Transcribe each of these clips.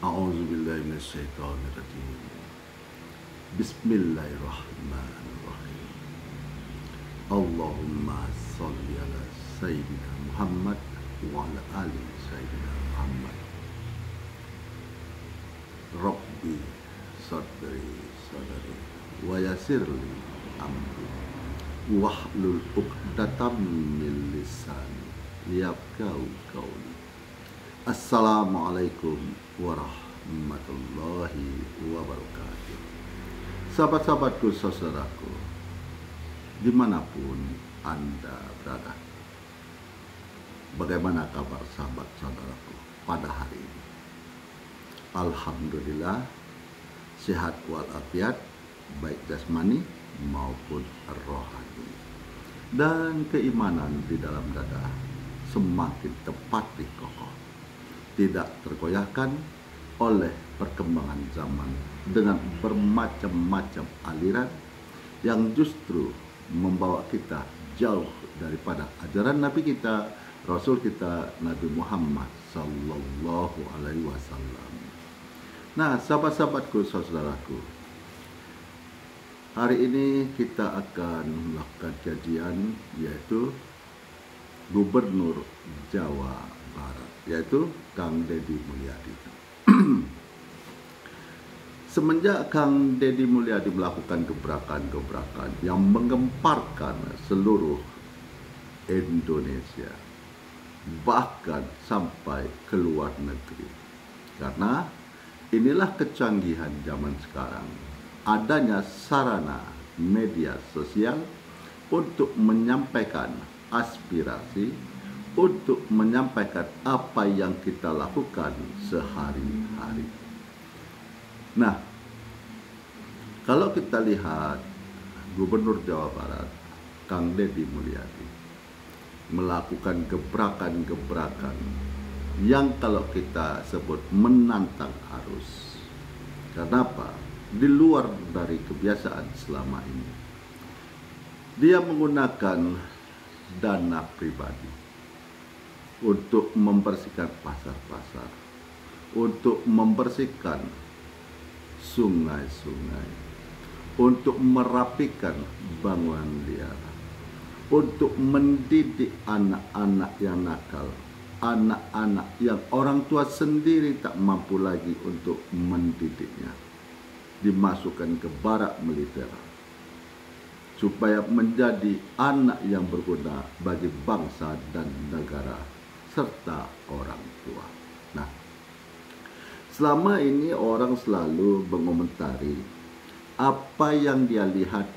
A'udzubillahi minasyaitonirrajim. Bismillahirrahmanirrahim. Allahumma sholli ala Sayyidina Muhammad wa ala ali Sayyidina Muhammad. Rabbi sadri wa yassirli amri wahlul 'uqdatam min lisani yafqahu qawli. Assalamualaikum warahmatullahi wabarakatuh. Sahabat-sahabatku, saudaraku, dimanapun Anda berada, bagaimana kabar sahabat-saudaraku pada hari ini? Alhamdulillah, sehat walafiat, baik jasmani maupun rohani, dan keimanan di dalam dada semakin tepat kokoh, tidak tergoyahkan oleh perkembangan zaman dengan bermacam-macam aliran yang justru membawa kita jauh daripada ajaran Nabi kita, Rasul kita, Nabi Muhammad Sallallahu Alaihi Wasallam. Nah, sahabat-sahabatku, saudaraku, hari ini kita akan melakukan kajian, yaitu Gubernur Jawa Barat, yaitu Kang Deddy Mulyadi. Semenjak Kang Deddy Mulyadi melakukan gebrakan-gebrakan yang menggemparkan seluruh Indonesia, bahkan sampai ke luar negeri, karena inilah kecanggihan zaman sekarang, adanya sarana media sosial untuk menyampaikan aspirasi, untuk menyampaikan apa yang kita lakukan sehari-hari. Nah, kalau kita lihat Gubernur Jawa Barat, Kang Deddy Mulyadi, melakukan gebrakan-gebrakan yang kalau kita sebut menantang arus. Kenapa? Di luar dari kebiasaan selama ini. Dia menggunakan dana pribadi untuk membersihkan pasar-pasar, untuk membersihkan sungai-sungai, untuk merapikan bangunan liar, untuk mendidik anak-anak yang nakal, anak-anak yang orang tua sendiri tak mampu lagi untuk mendidiknya, dimasukkan ke barak militer supaya menjadi anak yang berguna bagi bangsa dan negara serta orang tua. Nah, selama ini orang selalu mengomentari apa yang dia lihat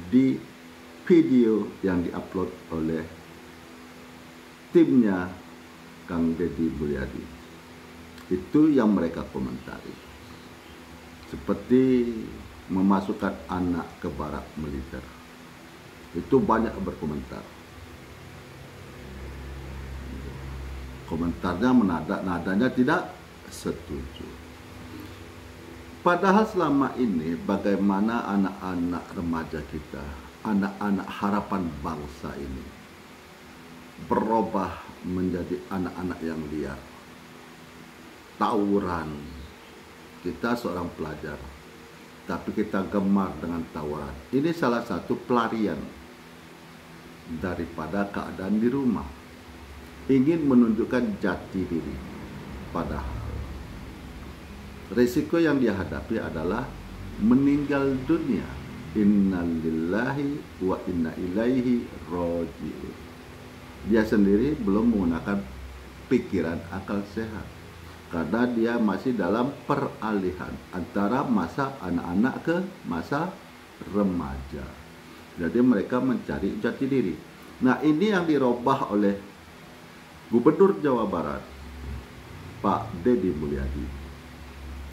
di video yang diupload oleh timnya Kang Deddy Mulyadi. Itu yang mereka komentari, seperti memasukkan anak ke barak militer. Itu banyak berkomentar. Komentarnya nadanya tidak setuju. Padahal selama ini bagaimana anak-anak remaja kita, anak-anak harapan bangsa ini berubah menjadi anak-anak yang liar, tawuran. Kita seorang pelajar, tapi kita gemar dengan tawuran. Ini salah satu pelarian daripada keadaan di rumah, ingin menunjukkan jati diri. Padahal risiko yang dia hadapi adalah meninggal dunia. Innalillahi wa inna ilaihi raji'un. Dia sendiri belum menggunakan pikiran akal sehat, karena dia masih dalam peralihan antara masa anak-anak ke masa remaja. Jadi mereka mencari jati diri. Nah, ini yang dirubah oleh Gubernur Jawa Barat, Pak Deddy Mulyadi,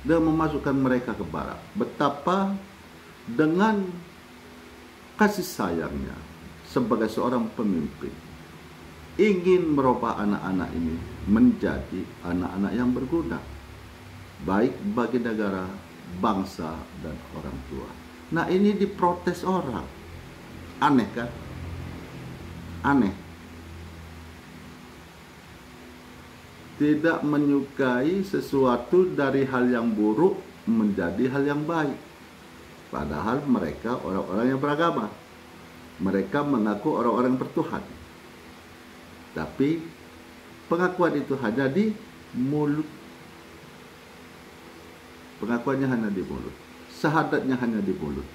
dan memasukkan mereka ke barak. Betapa dengan kasih sayangnya sebagai seorang pemimpin, ingin merubah anak-anak ini menjadi anak-anak yang berguna, baik bagi negara, bangsa, dan orang tua. Nah, ini diprotes orang. Aneh kan? Aneh. tidak menyukai sesuatu dari hal yang buruk menjadi hal yang baik. Padahal mereka orang-orang yang beragama. Mereka mengaku orang-orang bertuhan. Tapi pengakuan itu hanya di mulut. Pengakuannya hanya di mulut. Syahadatnya hanya di mulut.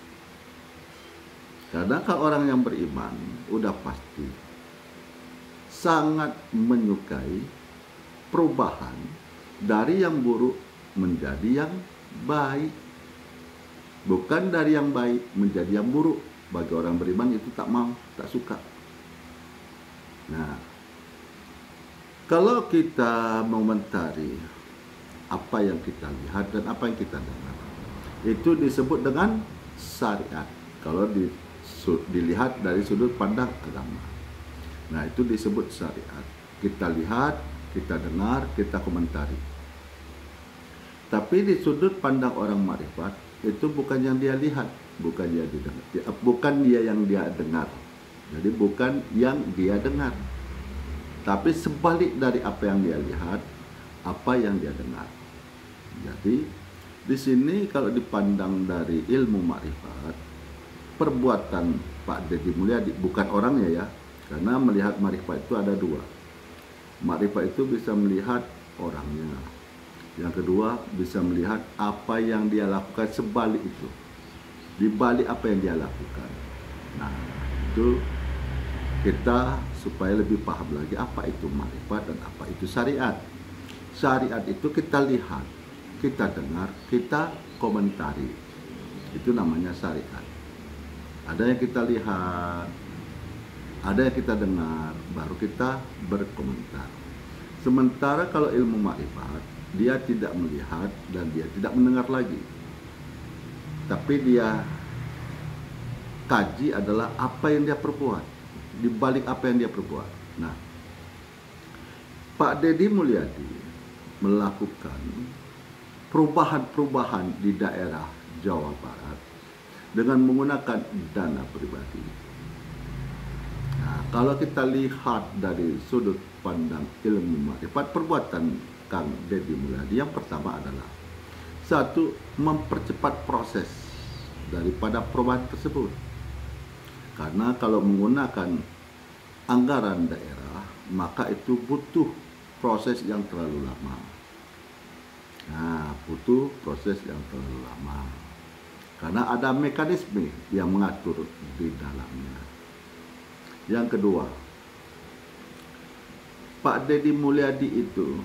Karena kalau orang yang beriman udah pasti sangat menyukai perubahan dari yang buruk menjadi yang baik. Bukan dari yang baik menjadi yang buruk. Bagi orang beriman itu tak mau, tak suka. Nah, kalau kita mengomentari apa yang kita lihat dan apa yang kita dengar, itu disebut dengan syariat. Kalau dilihat dari sudut pandang agama, nah itu disebut syariat. Kita lihat, kita dengar, kita komentari. Tapi di sudut pandang orang makrifat, itu bukan yang dia lihat, bukan dia didengar, bukan dia yang dia dengar. Jadi bukan yang dia dengar, tapi sebalik dari apa yang dia lihat, apa yang dia dengar. Jadi di sini kalau dipandang dari ilmu makrifat, perbuatan Pak Deddy Mulyadi, bukan orangnya ya, karena melihat makrifat itu ada dua. Makrifat itu bisa melihat orangnya. Yang kedua, bisa melihat apa yang dia lakukan sebalik itu. Di balik apa yang dia lakukan. Nah, itu kita supaya lebih paham lagi apa itu makrifat dan apa itu syariat. Syariat itu kita lihat, kita dengar, kita komentari. Itu namanya syariat. Ada yang kita lihat, ada yang kita dengar, baru kita berkomentar. Sementara kalau ilmu makrifat, dia tidak melihat dan dia tidak mendengar lagi. Tapi dia kaji adalah apa yang dia perbuat, di balik apa yang dia perbuat. Nah, Pak Deddy Mulyadi melakukan perubahan-perubahan di daerah Jawa Barat dengan menggunakan dana pribadi. Nah, kalau kita lihat dari sudut pandang ilmu makrifat, perbuatan Kang Deddy Mulyadi yang pertama adalah satu, mempercepat proses daripada perubahan tersebut. Karena kalau menggunakan anggaran daerah, maka itu butuh proses yang terlalu lama. Nah, butuh proses yang terlalu lama. Karena ada mekanisme yang mengatur di dalamnya. Yang kedua, Pak Deddy Mulyadi itu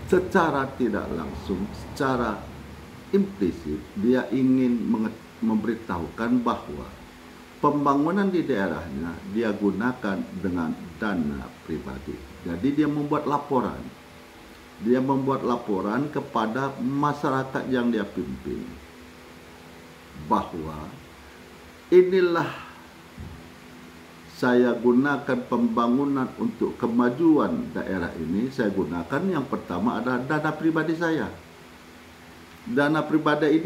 secara tidak langsung, secara implisit, dia ingin memberitahukan bahwa pembangunan di daerahnya dia gunakan dengan dana pribadi. Jadi dia membuat laporan. Dia membuat laporan kepada masyarakat yang dia pimpin bahwa inilah saya gunakan pembangunan untuk kemajuan daerah ini. Saya gunakan yang pertama adalah dana pribadi saya. Dana pribadi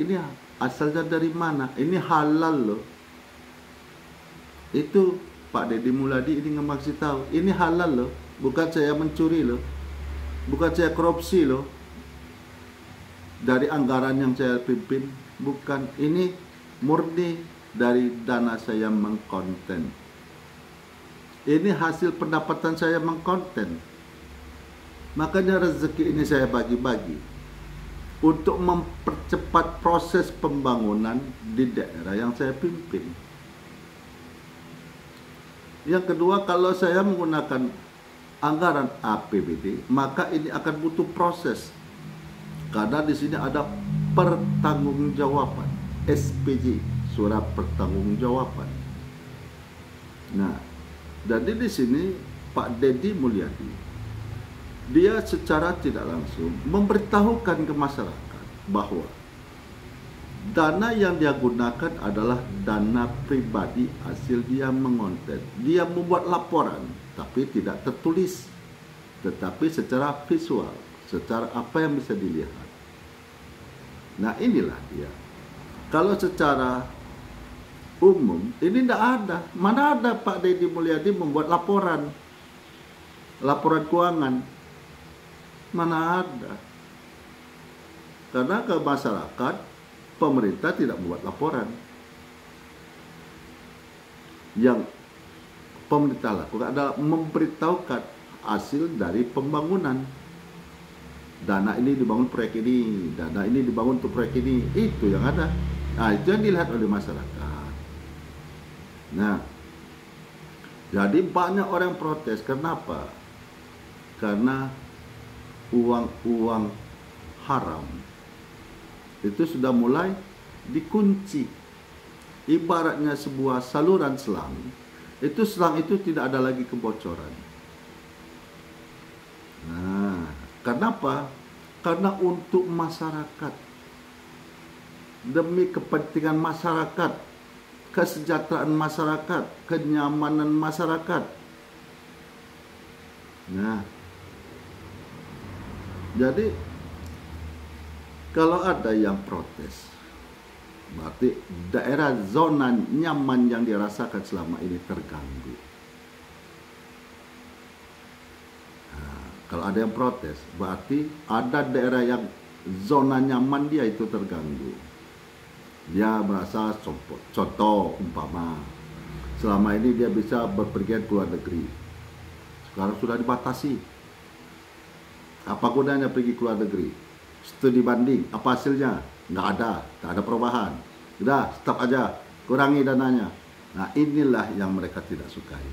ini asalnya dari mana? Ini halal loh. Itu Pak Deddy Mulyadi ini ngasih tahu, ini halal loh. Bukan saya mencuri loh. Bukan saya korupsi loh. Dari anggaran yang saya pimpin, bukan. Ini murni dari dana saya mengkonten. Ini hasil pendapatan saya mengkonten. Makanya rezeki ini saya bagi-bagi untuk mempercepat proses pembangunan di daerah yang saya pimpin. Yang kedua, kalau saya menggunakan anggaran APBD, maka ini akan butuh proses. Karena di sini ada pertanggungjawaban, SPJ, surat pertanggungjawaban. Nah, jadi di sini Pak Deddy Mulyadi dia secara tidak langsung memberitahukan ke masyarakat bahwa dana yang dia gunakan adalah dana pribadi hasil dia mengonten. Dia membuat laporan, tapi tidak tertulis, tetapi secara visual, secara apa yang bisa dilihat. Nah, inilah dia. Kalau secara umum ini tidak ada. Mana ada Pak Deddy Mulyadi membuat laporan laporan keuangan. Mana ada. Karena ke masyarakat, pemerintah tidak membuat laporan. Yang pemerintah lakukan adalah memberitahukan hasil dari pembangunan. Dana ini dibangun proyek ini, dana ini dibangun untuk proyek ini, itu yang ada. Nah, itu yang dilihat oleh masyarakat. Nah, jadi banyak orang protes. Kenapa? Karena uang-uang haram itu sudah mulai dikunci. Ibaratnya sebuah saluran selang, selang itu tidak ada lagi kebocoran. Nah, kenapa? Karena untuk masyarakat, demi kepentingan masyarakat, kesejahteraan masyarakat, kenyamanan masyarakat. Nah, jadi kalau ada yang protes, berarti daerah zona nyaman yang dirasakan selama ini terganggu. Nah, kalau ada yang protes, berarti ada daerah yang zona nyaman dia itu terganggu. Dia merasa contoh umpama selama ini dia bisa berpergian ke luar negeri, sekarang sudah dibatasi. Apa gunanya pergi ke luar negeri? Studi banding, apa hasilnya? Nggak ada perubahan. Udah, stop aja, kurangi dananya. Nah, inilah yang mereka tidak sukai.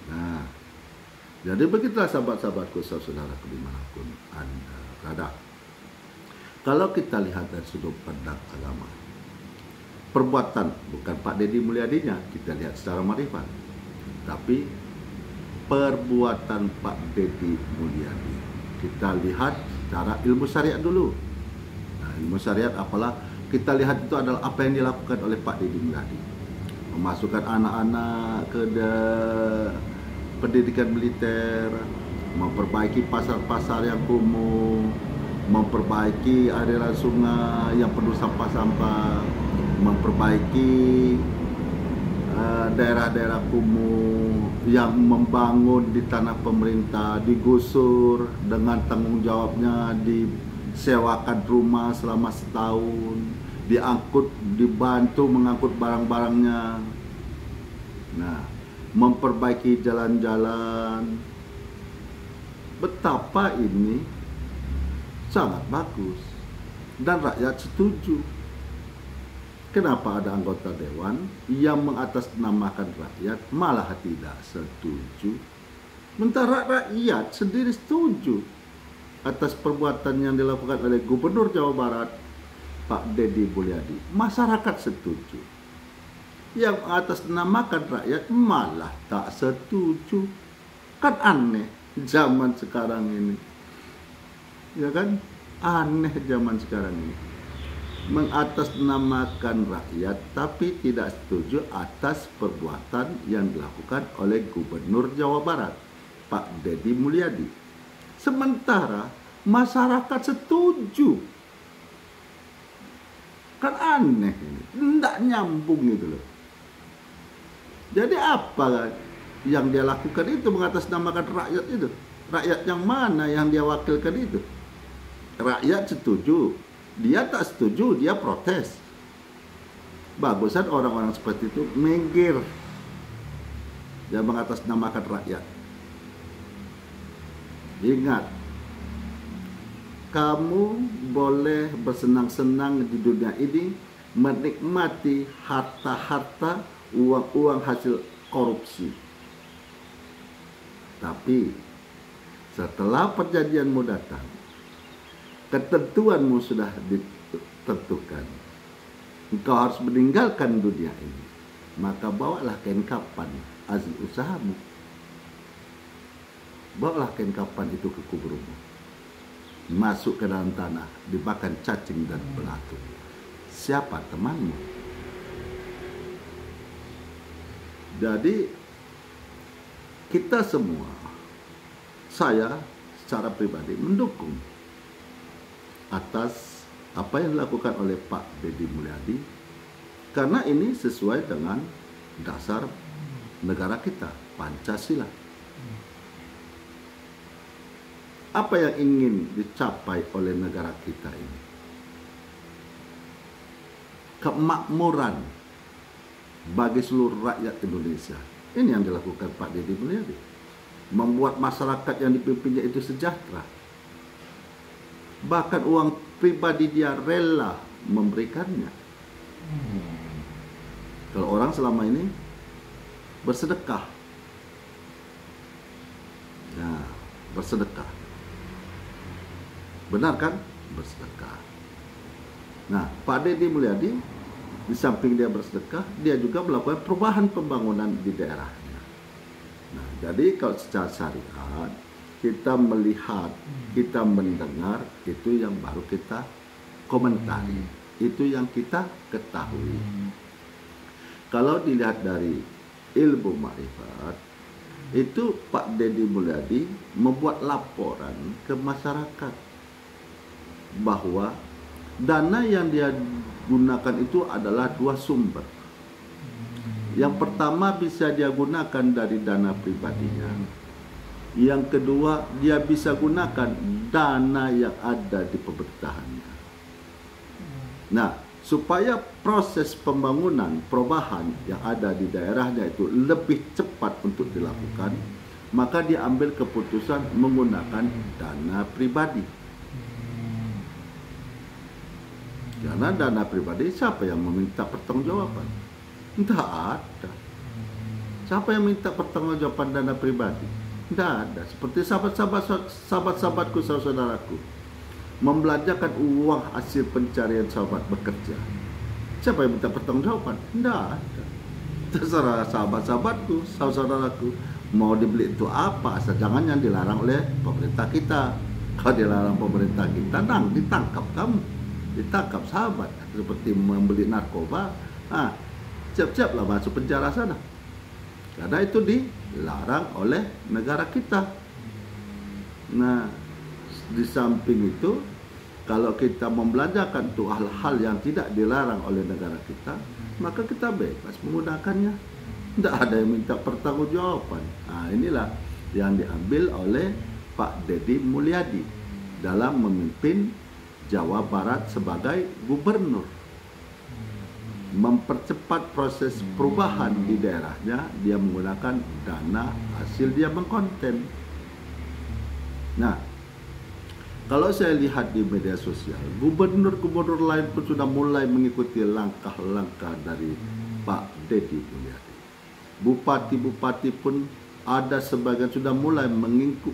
Nah, jadi begitulah sahabat-sahabatku, saudaraku dimanapun Anda berada. Kalau kita lihat dari sudut pandang agama, perbuatan bukan Pak Deddy Mulyadinya kita lihat secara marifat, tapi perbuatan Pak Deddy Mulyadi kita lihat secara ilmu syariat dulu. Nah, ilmu syariat apalah kita lihat itu adalah apa yang dilakukan oleh Pak Deddy Mulyadi, memasukkan anak-anak ke pendidikan militer, memperbaiki pasar-pasar yang kumuh, memperbaiki aliran sungai yang penuh sampah-sampah, memperbaiki daerah-daerah kumuh yang membangun di tanah pemerintah, digusur dengan tanggung jawabnya, disewakan rumah selama setahun, dibantu mengangkut barang-barangnya. Nah, memperbaiki jalan-jalan. Betapa ini sangat bagus dan rakyat setuju. Kenapa ada anggota dewan yang mengatasnamakan rakyat malah tidak setuju? Sementara rakyat sendiri setuju atas perbuatan yang dilakukan oleh Gubernur Jawa Barat Pak Deddy Mulyadi. Masyarakat setuju. Yang mengatasnamakan rakyat malah tak setuju. Kan aneh zaman sekarang ini. Ya kan? Aneh zaman sekarang ini. Mengatasnamakan rakyat tapi tidak setuju atas perbuatan yang dilakukan oleh Gubernur Jawa Barat Pak Deddy Mulyadi. Sementara masyarakat setuju. Kan aneh ini, tidak nyambung gitu loh. Jadi apa yang dia lakukan itu mengatasnamakan rakyat itu? Rakyat yang mana yang dia wakilkan itu? Rakyat setuju, dia tak setuju, dia protes. Bagusan orang-orang seperti itu minggir. Dia mengatasnamakan rakyat. Ingat, kamu boleh bersenang-senang di dunia ini, menikmati harta-harta, uang-uang hasil korupsi. Tapi setelah perjanjianmu datang, ketentuanmu sudah ditentukan, engkau harus meninggalkan dunia ini, maka bawalah kain kapan hasil usahamu. Bawalah kain kapan itu ke kuburmu, masuk ke dalam tanah, dimakan cacing dan belatung. Siapa temanmu? Jadi kita semua, saya secara pribadi mendukung atas apa yang dilakukan oleh Pak Deddy Mulyadi, karena ini sesuai dengan dasar negara kita, Pancasila. Apa yang ingin dicapai oleh negara kita ini? Kemakmuran bagi seluruh rakyat Indonesia. Ini yang dilakukan Pak Deddy Mulyadi. Membuat masyarakat yang dipimpinnya itu sejahtera. Bahkan uang pribadi dia rela memberikannya. Kalau orang selama ini bersedekah. Nah, bersedekah. Benar kan? Bersedekah. Nah, Pak Deddy Mulyadi di samping dia bersedekah, dia juga melakukan perubahan pembangunan di daerahnya. Nah, jadi kalau secara syariat kita melihat, kita mendengar, itu yang baru kita komentari, itu yang kita ketahui. Kalau dilihat dari ilmu ma'rifat, itu Pak Deddy Mulyadi membuat laporan ke masyarakat bahwa dana yang dia gunakan itu adalah dua sumber. Yang pertama bisa dia gunakan dari dana pribadinya. Yang kedua, dia bisa gunakan dana yang ada di pemerintahannya. Nah, supaya proses pembangunan, perubahan yang ada di daerahnya itu lebih cepat untuk dilakukan, maka dia ambil keputusan menggunakan dana pribadi. Karena dana pribadi, siapa yang meminta pertanggungjawaban? Tidak ada. Siapa yang minta pertanggungjawaban dana pribadi? Tidak ada. Seperti sahabat-sahabatku, saudaraku, membelanjakan uang hasil pencarian sahabat bekerja. Siapa yang minta pertanggungjawaban? Tidak ada. Terserah sahabat-sahabatku, saudaraku, mau dibeli itu apa, asal jangan yang dilarang oleh pemerintah kita. Kalau dilarang pemerintah kita, ditangkap kamu. Ditangkap sahabat, seperti membeli narkoba, siap-siaplah masuk penjara sana. Karena itu dilarang oleh negara kita. Nah, di samping itu, kalau kita membelanjakan tuh hal-hal yang tidak dilarang oleh negara kita, maka kita bebas menggunakannya. Tidak ada yang minta pertanggungjawaban. Nah, inilah yang diambil oleh Pak Deddy Mulyadi dalam memimpin Jawa Barat sebagai gubernur, mempercepat proses perubahan di daerahnya. Dia menggunakan dana hasil dia mengkonten. Nah, kalau saya lihat di media sosial, gubernur-gubernur lain pun sudah mulai mengikuti langkah-langkah dari Pak Deddy Mulyadi. Bupati-bupati pun ada sebagian sudah mulai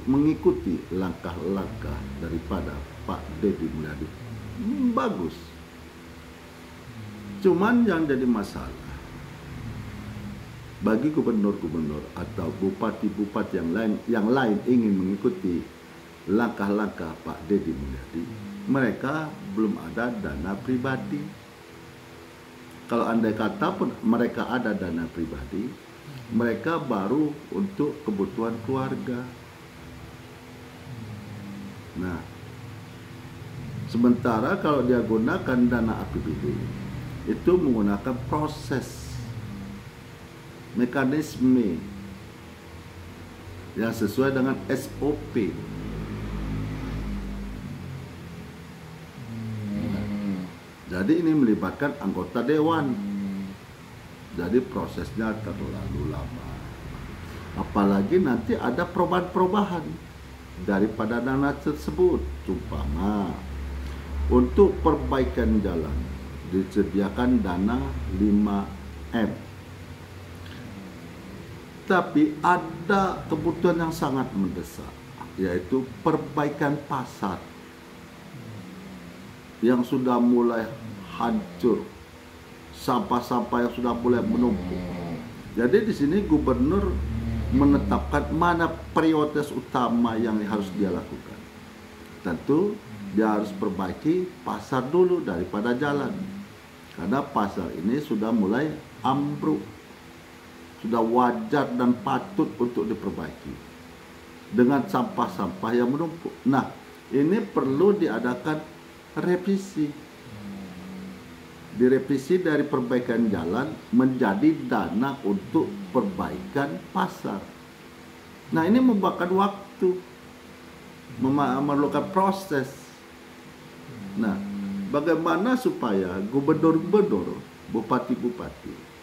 mengikuti langkah-langkah daripada Pak Deddy Mulyadi. Bagus. Cuman yang jadi masalah bagi gubernur-gubernur atau bupati-bupati yang lain ingin mengikuti langkah-langkah Pak Deddy Mulyadi, mereka belum ada dana pribadi. Kalau andai kata pun mereka ada dana pribadi, mereka baru untuk kebutuhan keluarga. Nah, sementara kalau dia gunakan dana APBD, itu menggunakan proses, mekanisme yang sesuai dengan SOP. Jadi ini melibatkan anggota dewan. Jadi prosesnya terlalu lama. Apalagi nanti ada perubahan-perubahan daripada dana tersebut. Umpama untuk perbaikan jalan disediakan dana 5M. Tapi ada kebutuhan yang sangat mendesak, yaitu perbaikan pasar yang sudah mulai hancur, sampah-sampah yang sudah mulai menumpuk. Jadi di sini gubernur menetapkan mana prioritas utama yang harus dia lakukan. Tentu dia harus perbaiki pasar dulu daripada jalan, karena pasar ini sudah mulai ambruk, sudah wajar dan patut untuk diperbaiki dengan sampah-sampah yang menumpuk. Nah, ini perlu diadakan revisi. direvisi dari perbaikan jalan menjadi dana untuk perbaikan pasar. Nah, ini memakan waktu, memerlukan proses. Nah, bagaimana supaya gubernur-gubernur, bupati-bupati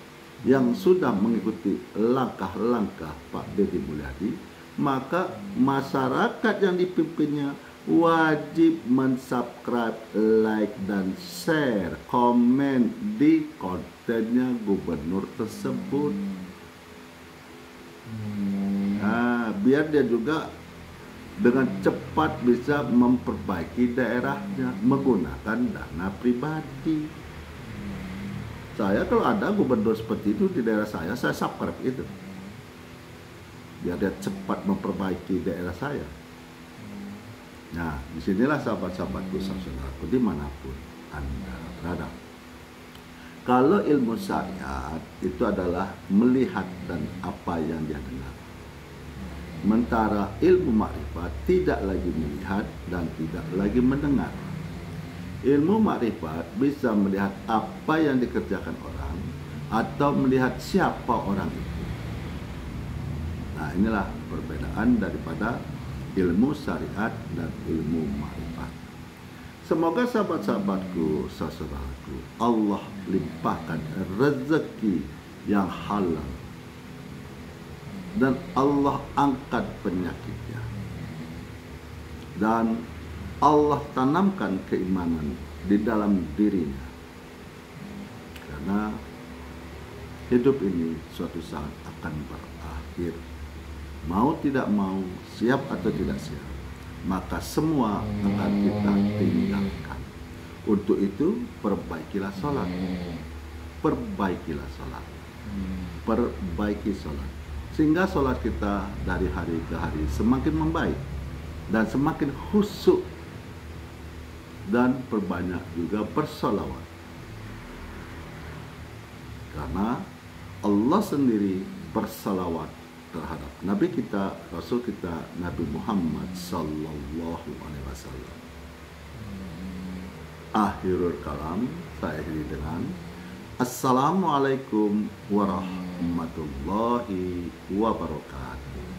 yang sudah mengikuti langkah-langkah Pak Deddy Mulyadi, maka masyarakat yang dipimpinnya wajib mensubscribe, like, dan share, komen di kontennya gubernur tersebut. Nah, biar dia juga dengan cepat bisa memperbaiki daerahnya menggunakan dana pribadi. Saya kalau ada gubernur seperti itu di daerah saya subscribe itu, biar dia cepat memperbaiki daerah saya. Nah, disinilah sahabat-sahabatku, saudaraku, dimanapun Anda berada. Kalau ilmu syariat itu adalah melihat dan apa yang dia dengar. Sementara ilmu makrifat tidak lagi melihat dan tidak lagi mendengar. Ilmu makrifat bisa melihat apa yang dikerjakan orang atau melihat siapa orang itu. Nah, inilah perbedaan daripada ilmu syariat dan ilmu makrifat. Semoga sahabat-sahabatku, saudaraku, Allah limpahkan rezeki yang halal dan Allah angkat penyakitnya, dan Allah tanamkan keimanan di dalam dirinya, karena hidup ini suatu saat akan berakhir. Mau tidak mau, siap atau tidak siap, maka semua akan kita tinggalkan. Untuk itu, perbaikilah sholat. Perbaikilah sholat. Perbaiki sholat. Sehingga sholat kita dari hari ke hari semakin membaik dan semakin khusyuk. Dan perbanyak juga bersolawat. Karena Allah sendiri bersolawat terhadap Nabi kita, Rasul kita, Nabi Muhammad Sallallahu Alaihi Wasallam. Akhirul kalam, saya akhiri dengan Assalamualaikum warahmatullahi wabarakatuh.